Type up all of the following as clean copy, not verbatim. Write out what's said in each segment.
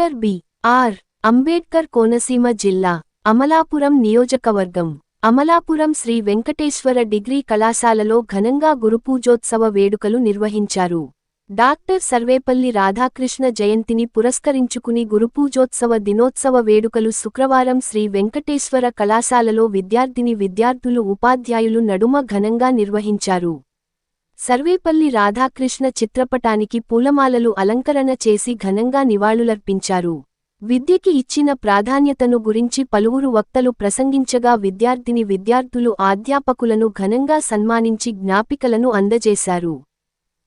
Doctor B.R.. Ambedkar Konaseema జిల్లా అమలాపురం నియోజకవర్గం Amalapuram Shri Venkateswara degree కళాశాలలో ఘనంగా గురుపూజోత్సవ వేడుకలు నిర్వహించారు. డాక్టర్ సర్వేపల్లి రాధాకృష్ణ జయంతిని పురస్కరించుకుని గురుపూజోత్సవ దినోత్సవ వేడుకలు శుక్రవారం శ్రీ వెంకటేశ్వర కళాశాలలో విద్యార్థులు ఉపాధ్యాయులు నడుమ ఘనంగా నిర్వహించారు. సర్వేపల్లి రాధాకృష్ణ చిత్రపటానికి పూలమాలలు అలంకరణ చేసి ఘనంగా నివాళులర్పించారు. విద్యకి ఇచ్చిన ప్రాధాన్యతను గురించి పలువురు వక్తలు ప్రసంగించగా విద్యార్థులు అధ్యాపకులను ఘనంగా సన్మానించి జ్ఞాపికలను అందజేశారు.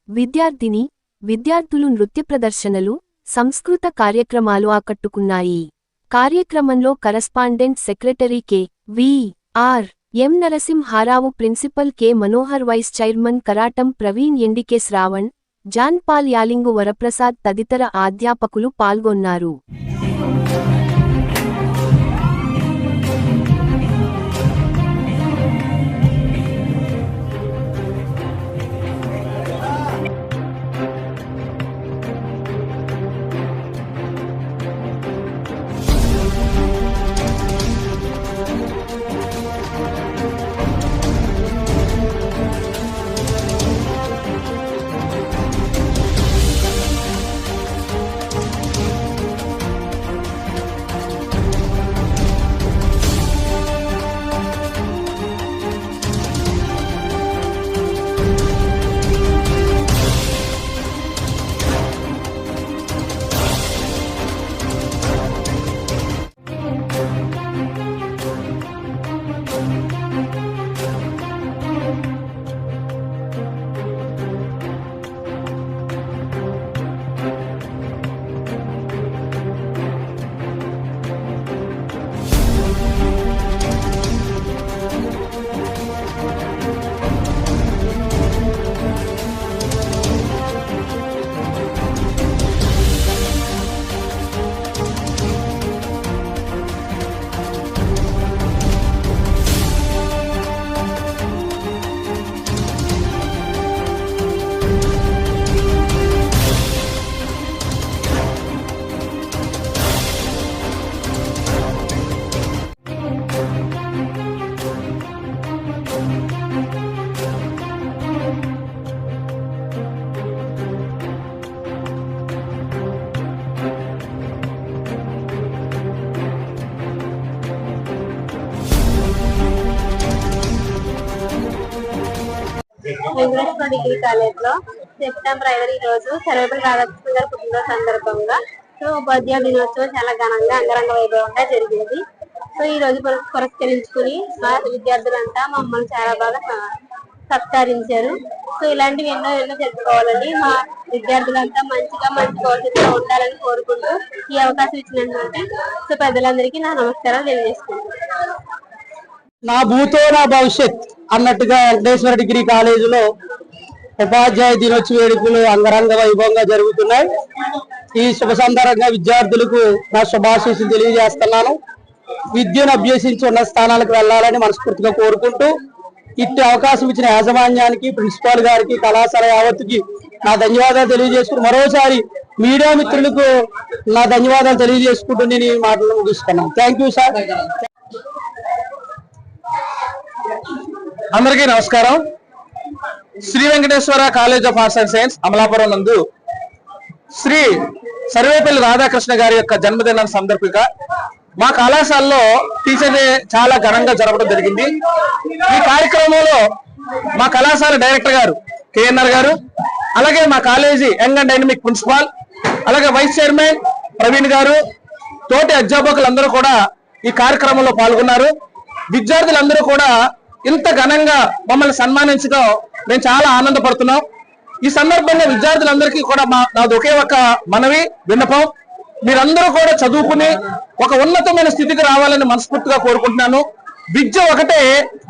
విద్యార్థులు నృత్య ప్రదర్శనలు, సంస్కృత కార్యక్రమాలు ఆకట్టుకున్నాయి. కార్యక్రమంలో correspondent secretary K V R. M. Narasimharao, principal K. Manohar, vice chairman Karatam Praveen, ఎండికే శ్రావణ్, జాన్ పాల్, యాలింగు వరప్రసాద్ తదితర అధ్యాపకులు పాల్గొన్నారు. వెంకటేశ్వర డిగ్రీ కాలేజ్ లో సెప్టెంబర్ 5 రోజు సర్వేపల్లి రాధాకృష్ణ గారి పుట్టినరోజు సందర్భంగా ఉపాధ్యాయ దినోత్సవం చాలా ఘనంగా అంగరంగ వైభవంగా జరిగింది. ఈ రోజు పురస్కరించుకుని మా విద్యార్థులంతా మమ్మల్ని చాలా బాగా సత్కరించారు. ఇలాంటివి ఎన్నో జరుపుకోవాలని, మా విద్యార్థులంతా మంచి భవిష్యత్తులో ఉండాలని కోరుకుంటూ ఈ అవకాశం ఇచ్చినటువంటి పెద్దలందరికీ నా నమస్కారాలు తెలియజేసుకుంటున్నాను. నా భూతో నా భవిష్యత్ అన్నట్టుగా వెంకటేశ్వర డిగ్రీ కాలేజీలో ఉపాధ్యాయ దినోత్సవ వేడుకలు అంగరంగ వైభవంగా జరుగుతున్నాయి. ఈ శుభ సందర్భంగా విద్యార్థులకు నా శుభాశీస్సులు తెలియజేస్తున్నాను. విద్యను అభ్యసించి ఉన్న స్థానాలకు వెళ్లాలని మనస్ఫూర్తిగా కోరుకుంటూ ఇట్టి అవకాశం ఇచ్చిన యాజమాన్యానికి, ప్రిన్సిపాల్ గారికి, కళాశాల యావత్తుకి నా ధన్యవాదాలు తెలియజేసుకుంటూ మరోసారి మీడియా మిత్రులకు నా ధన్యవాదాలు తెలియజేసుకుంటూ నేను ఈ మాటలు ముగిస్తున్నాను. Thank you sir. అందరికీ నమస్కారం. Sri Venkateswara college of arts and science Amalapuram నందు శ్రీ సర్వేపల్లి రాధాకృష్ణ గారి యొక్క జన్మదిన సందర్భంగా మా కళాశాలలో టీచర్ డే చాలా ఘనంగా జరపడం జరిగింది. ఈ కార్యక్రమంలో మా కళాశాల డైరెక్టర్ గారు కేఎన్ఆర్ గారు, అలాగే మా college young and dynamic principal, అలాగే వైస్ చైర్మన్ ప్రవీణ్ గారు, తోటి అధ్యాపకులందరూ కూడా ఈ కార్యక్రమంలో పాల్గొన్నారు. విద్యార్థులందరూ కూడా ఇంత ఘనంగా మమ్మల్ని సన్మానించడం మేము చాలా ఆనందపడుతున్నాం. ఈ సందర్భంగా విద్యార్థులందరికీ కూడా నాది ఒకే ఒక మనవి, విన్నపం, మీరందరూ కూడా చదువుకుని ఒక ఉన్నతమైన స్థితికి రావాలని మనస్ఫూర్తిగా కోరుకుంటున్నాను. విద్య ఒకటే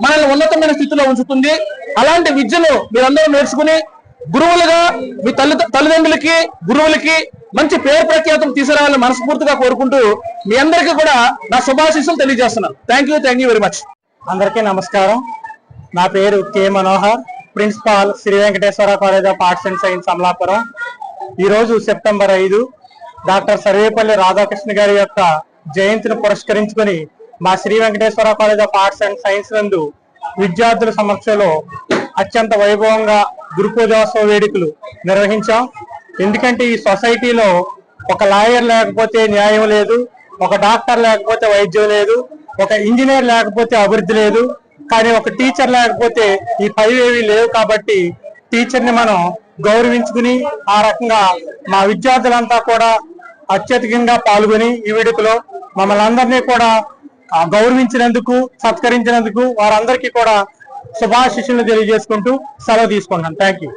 మనల్ని ఉన్నతమైన స్థితిలో ఉంచుతుంది. అలాంటి విద్యను మీరందరూ నేర్చుకుని గురువులుగా మీ తల్లిదండ్రులకి, గురువులకి మంచి పేరు ప్రఖ్యాతం తీసుకురావాలని మనస్ఫూర్తిగా కోరుకుంటూ మీ అందరికీ కూడా నా శుభాశీస్సులు తెలియజేస్తున్నాను. Thank you very much. అందరికీ నమస్కారం. నా పేరు K. Manohar, principal Sri Venkateswara college of arts and science Amalapuram. ఈరోజు సెప్టెంబర్ 5 డాక్టర్ సర్వేపల్లి రాధాకృష్ణ గారి యొక్క జయంతిని పురస్కరించుకొని మా Sri Venkateswara college of arts and science నందు విద్యార్థుల సమక్షంలో అత్యంత వైభవంగా గురు పూజోత్సవ వేడుకలు నిర్వహించాం. ఎందుకంటే ఈ సొసైటీలో ఒక లాయర్ లేకపోతే న్యాయం లేదు, ఒక డాక్టర్ లేకపోతే వైద్యం లేదు, ఒక ఇంజనీర్ లేకపోతే అభివృద్ధి లేదు, కానీ ఒక టీచర్ లేకపోతే ఈ పైవేవి లేవు. కాబట్టి టీచర్ ని మనం గౌరవించుకుని ఆ రకంగా మా విద్యార్థులంతా కూడా అత్యధికంగా పాల్గొని ఈ వేడుకలో మమ్మల్ని అందరినీ కూడా గౌరవించినందుకు, సత్కరించినందుకు వారందరికీ కూడా శుభాశిస్సులు తెలియజేసుకుంటూ సెలవు తీసుకుంటాను. Thank you.